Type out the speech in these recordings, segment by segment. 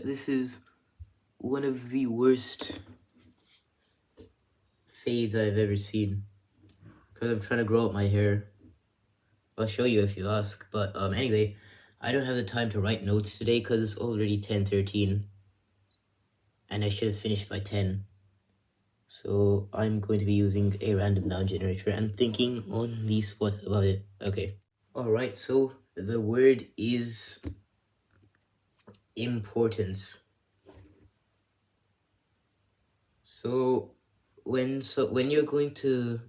This is one of the worst fades I've ever seen. Because I'm trying to grow out my hair. I'll show you if you ask. But anyway, I don't have the time to write notes today because it's already 10:13. And I should have finished by 10. So I'm going to be using a random noun generator and thinking on the spot about it. Okay. Alright, so the word is importance. So when you're going to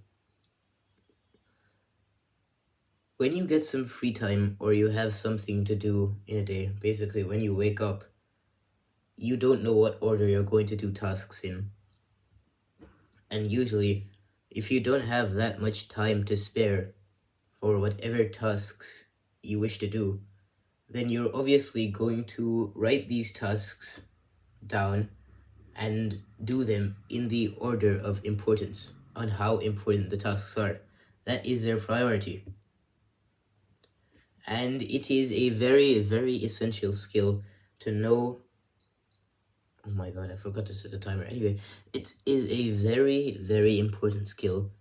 when you get some free time or you have something to do in a day, basically when you wake up, you don't know what order you're going to do tasks in. And usually, if you don't have that much time to spare for whatever tasks you wish to do, then you're obviously going to write these tasks down and do them in the order of importance on how important the tasks are. That is their priority. And it is a very, very essential skill to know. Oh my god, I forgot to set a timer. Anyway, it is a very, very important skill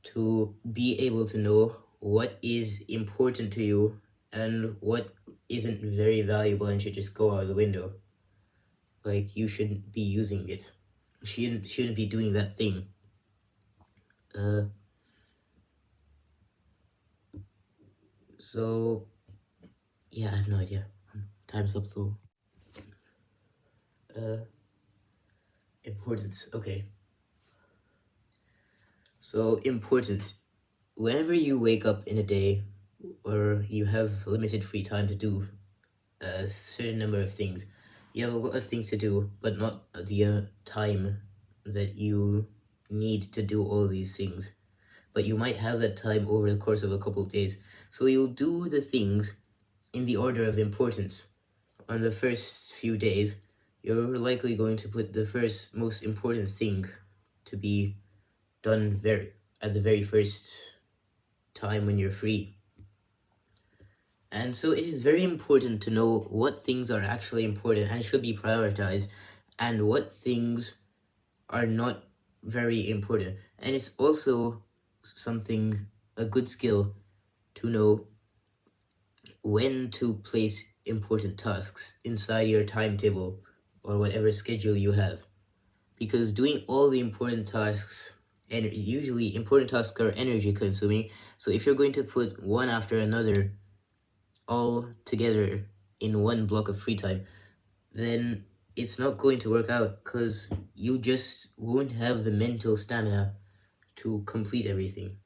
to be able to know what is important to you and what isn't very valuable and should just go out of the window. Like, you shouldn't be using it. Shouldn't be doing that thing. So, yeah, I have no idea. Time's up though. Importance, okay. So, importance. Whenever you wake up in a day, or you have limited free time to do a certain number of things, you have a lot of things to do, but not the time that you need to do all these things. But you might have that time over the course of a couple of days. So you'll do the things in the order of importance. On the first few days, you're likely going to put the first most important thing to be done at the very first time when you're free. And so it is very important to know what things are actually important and should be prioritized and what things are not very important. And it's also a good skill to know when to place important tasks inside your timetable or whatever schedule you have. Because doing all the important tasks, and usually important tasks are energy consuming, so if you're going to put one after another all together in one block of free time, then it's not going to work out because you just won't have the mental stamina to complete everything.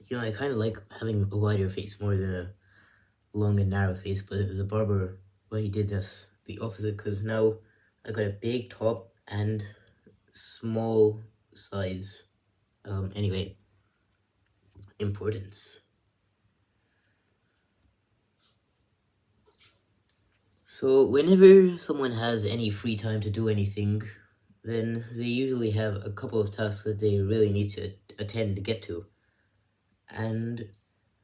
You know, I kind of like having a wider face more than a long and narrow face, but the barber, what he did this the opposite, because now I got a big top and small sides. Anyway, importance. So whenever someone has any free time to do anything, then they usually have a couple of tasks that they really need to attend to get to. And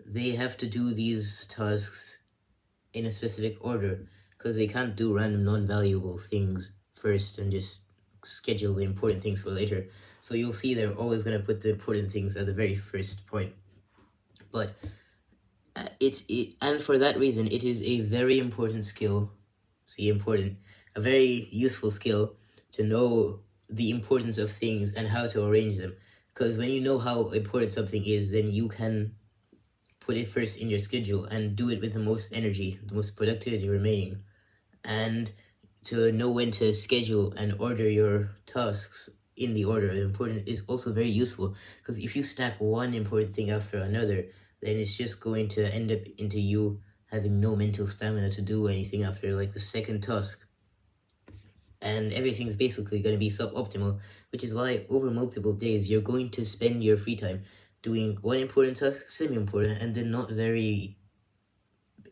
they have to do these tasks in a specific order, because they can't do random non-valuable things first and just schedule the important things for later. So you'll see they're always going to put the important things at the very first point. But and for that reason, it is a very important skill. See, important, a very useful skill to know the importance of things and how to arrange them. Because when you know how important something is, then you can put it first in your schedule and do it with the most energy, the most productivity remaining. And to know when to schedule and order your tasks in the order of importance is also very useful, because if you stack one important thing after another, then it's just going to end up into you having no mental stamina to do anything after like the second task. And everything's basically going to be suboptimal, which is why over multiple days you're going to spend your free time doing one important task, semi-important, and then not very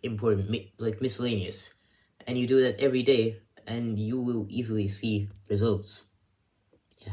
important, like miscellaneous. And you do that every day, and you will easily see results. Yeah.